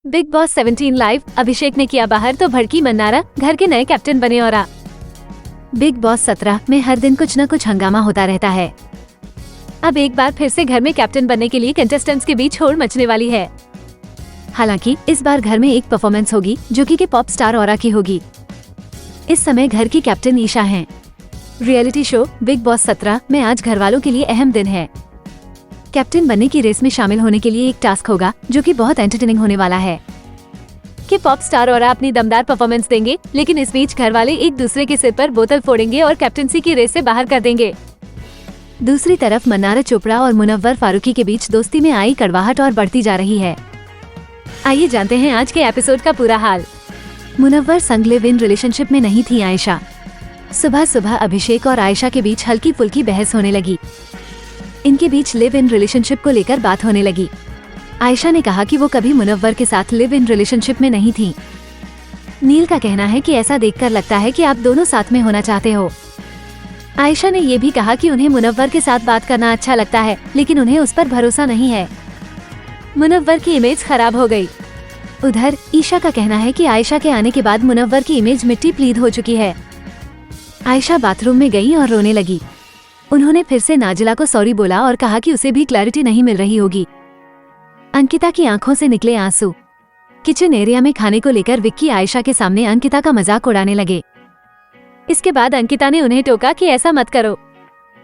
Big boss 17 live अभिषेक ने किया बाहर तो भड़की मन्नारा, घर के नए कैप्टन बने और बिग बॉस 17 में हर दिन कुछ न कुछ हंगामा होता रहता है। अब एक बार फिर से घर में कैप्टन बनने के लिए कंटेस्टेंट्स के बीच होड़ मचने वाली है। हालांकि इस बार घर में एक परफॉर्मेंस होगी जो कि पॉप स्टार औरा की होगी। इस समय घर की कैप्टन ईशा हैं। रियलिटी शो बिग बॉस 17 में आज घर वालों के लिए अहम दिन है। कैप्टन बनने की रेस में शामिल होने के लिए एक टास्क होगा जो कि बहुत एंटरटेनिंग होने वाला है कि पॉप स्टार औरा अपनी दमदार परफॉर्मेंस देंगे, लेकिन इस बीच घर वाले एक दूसरे के सिर पर बोतल फोड़ेंगे और कैप्टनसी की रेस से बाहर कर देंगे। दूसरी तरफ मन्नारा चोपड़ा और मुनव्वर फारूकी के बीच दोस्ती में आई कड़वाहट और बढ़ती जा रही है। आइए जानते हैं आज के एपिसोड का पूरा हाल। मुनव्वर संग लिव इन रिलेशनशिप में नहीं थी आयशा। सुबह सुबह अभिषेक और आयशा के बीच हल्की फुल्की बहस होने लगी। इनके बीच लिव इन रिलेशनशिप को लेकर बात होने लगी। आयशा ने कहा कि वो कभी मुनव्वर के साथ लिव इन रिलेशनशिप में नहीं थी। नील का कहना है कि ऐसा देखकर लगता है कि आप दोनों साथ में होना चाहते हो। आयशा ने ये भी कहा कि उन्हें मुनव्वर के साथ बात करना अच्छा लगता है, लेकिन उन्हें उस पर भरोसा नहीं है। मुनव्वर की इमेज खराब हो गई। उधर ईशा का कहना है कि आयशा के आने के बाद मुनव्वर की इमेज मिट्टी प्लीद हो चुकी है। आयशा बाथरूम में गई और रोने लगी। उन्होंने फिर से नाजिला को सॉरी बोला और कहा कि उसे भी क्लैरिटी नहीं मिल रही होगी। अंकिता की आंखों से निकले आंसू। किचन एरिया में खाने को लेकर विक्की आयशा के सामने अंकिता का मजाक उड़ाने लगे। इसके बाद अंकिता ने उन्हें टोका कि ऐसा मत करो।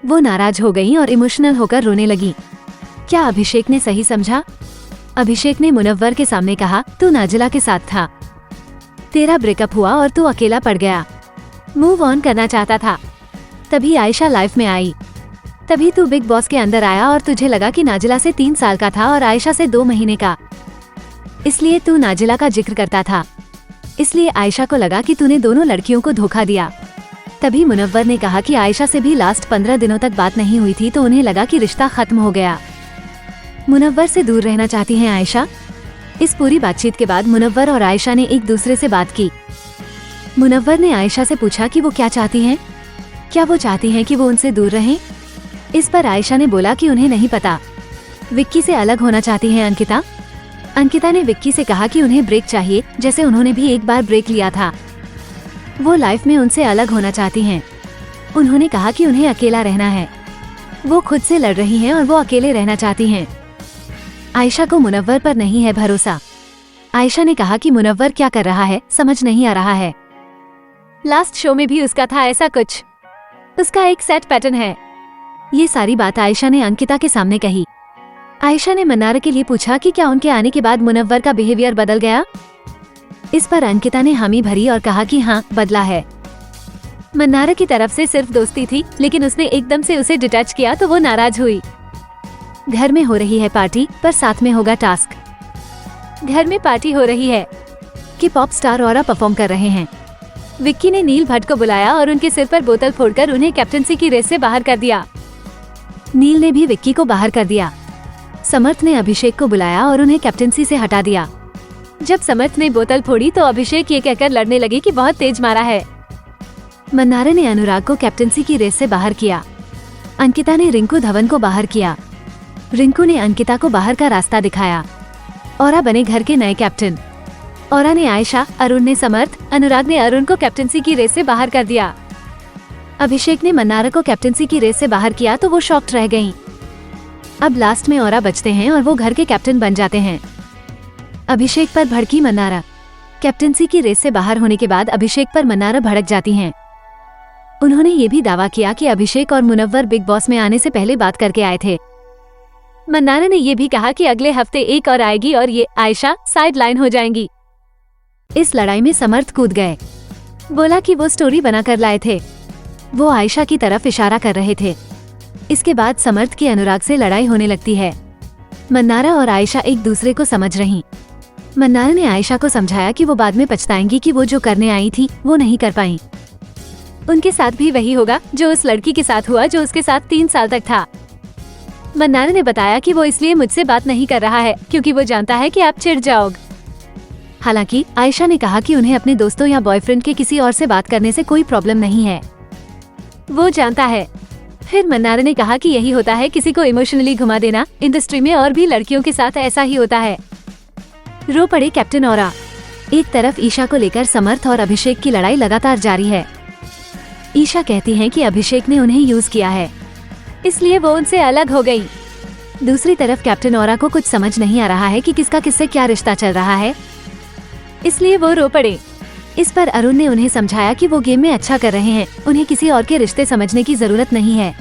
वो नाराज हो गई और इमोशनल होकर रोने लगी। क्या अभिषेक ने सही समझा? अभिषेक ने मुनव्वर के सामने कहा, तू नाजिला के साथ था, तेरा ब्रेकअप हुआ और तू अकेला पड़ गया, मूव ऑन करना चाहता था, तभी आयशा लाइफ में आई, तभी तू बिग बॉस के अंदर आया और तुझे लगा कि नाजिला से 3 साल का था और आयशा से 2 महीने का, इसलिए तू नाजिला का जिक्र करता था, इसलिए आयशा को लगा कि तूने दोनों लड़कियों को धोखा दिया। तभी मुनव्वर ने कहा कि आयशा से भी लास्ट 15 दिनों तक बात नहीं हुई थी, तो उन्हें लगा कि रिश्ता खत्म हो गया। मुनव्वर से दूर रहना चाहती हैं आयशा। इस पूरी बातचीत के बाद मुनव्वर और आयशा ने एक दूसरे से बात की। मुनव्वर ने आयशा से पूछा कि वो क्या चाहती हैं, क्या वो चाहती हैं कि वो उनसे दूर रहें? इस पर आयशा ने बोला कि उन्हें नहीं पता। विक्की से अलग होना चाहती हैं अंकिता। अंकिता ने विक्की से कहा कि उन्हें ब्रेक चाहिए, जैसे उन्होंने भी एक बार ब्रेक लिया था। वो लाइफ में उनसे अलग होना चाहती हैं। उन्होंने कहा कि उन्हें अकेला रहना है। वो खुद से लड़ रही हैं और वो अकेले रहना चाहती हैं। आयशा को मुनव्वर पर नहीं है भरोसा। आयशा ने कहा कि मुनव्वर क्या कर रहा है समझ नहीं आ रहा है। लास्ट शो में भी उसका था ऐसा कुछ, उसका एक सेट पैटर्न है। ये सारी बात आयशा ने अंकिता के सामने कही। आयशा ने मन्नारा के लिए पूछा कि क्या उनके आने के बाद मुनव्वर का बिहेवियर बदल गया? इस पर अंकिता ने हामी भरी और कहा कि हाँ, बदला है। मन्नारा की तरफ से सिर्फ दोस्ती थी, लेकिन उसने एकदम से उसे डिटैच किया तो वो नाराज हुई। घर में हो रही है पार्टी, पर साथ में होगा टास्क। घर में पार्टी हो रही है कि पॉप स्टार औरा परफॉर्म कर रहे हैं। विक्की ने नील भट्ट को बुलाया और उनके सिर पर बोतल फोड़कर उन्हें कैप्टनसी की रेस से बाहर कर दिया। नील ने भी विक्की को बाहर कर दिया। समर्थ ने अभिषेक को बुलाया और उन्हें कैप्टनसी से हटा दिया। जब समर्थ ने बोतल फोड़ी तो अभिषेक ये कहकर लड़ने लगे कि बहुत तेज मारा है। मन्नारा ने अनुराग को कैप्टनसी की रेस से बाहर किया। अंकिता ने रिंकू धवन को बाहर किया। रिंकू ने अंकिता को बाहर का रास्ता दिखाया। औरा बने घर के नए कैप्टन। औरा ने आयशा, अरुण ने समर्थ, अनुराग ने अरुण को कैप्टनसी की रेस से बाहर कर दिया। अभिषेक ने मन्नारा को कैप्टनसी की रेस से बाहर किया तो वो शॉक्ड रह गईं। अब लास्ट में औरा बचते हैं और वो घर के कैप्टन बन जाते हैं। अभिषेक पर भड़की मन्नारा। कैप्टनसी की रेस से बाहर होने के बाद अभिषेक पर मन्नारा भड़क जाती हैं। उन्होंने ये भी दावा किया कि अभिषेक और मुनव्वर बिग बॉस में आने से पहले बात करके आए थे। मन्नारा ने ये भी कहा कि अगले हफ्ते एक और आएगी और ये आयशा साइड लाइन हो जाएंगी। इस लड़ाई में समर्थ कूद गए। बोला कि वो स्टोरी बनाकर लाए थे। वो आयशा की तरफ इशारा कर रहे थे। इसके बाद समर्थ की अनुराग से लड़ाई होने लगती है। मन्नारा और आयशा एक दूसरे को समझ रही। मन्नारा ने आयशा को समझाया कि वो बाद में पछताएंगी कि वो जो करने आई थी वो नहीं कर पाई। उनके साथ भी वही होगा जो उस लड़की के साथ हुआ जो उसके साथ 3 साल तक था। मन्नारा ने बताया कि वो इसलिए मुझसे बात नहीं कर रहा है क्योंकि वो जानता है कि आप चिढ़ जाओगे। हालांकि आयशा ने कहा कि उन्हें अपने दोस्तों या बॉयफ्रेंड के किसी और से बात करने से कोई प्रॉब्लम नहीं है, वो जानता है। फिर मन्नारा ने कहा कि यही होता है किसी को इमोशनली घुमा देना। इंडस्ट्री में और भी लड़कियों के साथ ऐसा ही होता है। रो पड़े कैप्टन और एक तरफ ईशा को लेकर समर्थ और अभिषेक की लड़ाई लगातार जारी है। ईशा कहती है कि अभिषेक ने उन्हें यूज किया है, इसलिए वो उनसे अलग हो गई। दूसरी तरफ कैप्टन औरा को कुछ समझ नहीं आ रहा है कि किसका किससे क्या रिश्ता चल रहा है, इसलिए वो रो पड़े। इस पर अरुण ने उन्हें समझाया कि वो गेम में अच्छा कर रहे हैं, उन्हें किसी और के रिश्ते समझने की जरूरत नहीं है।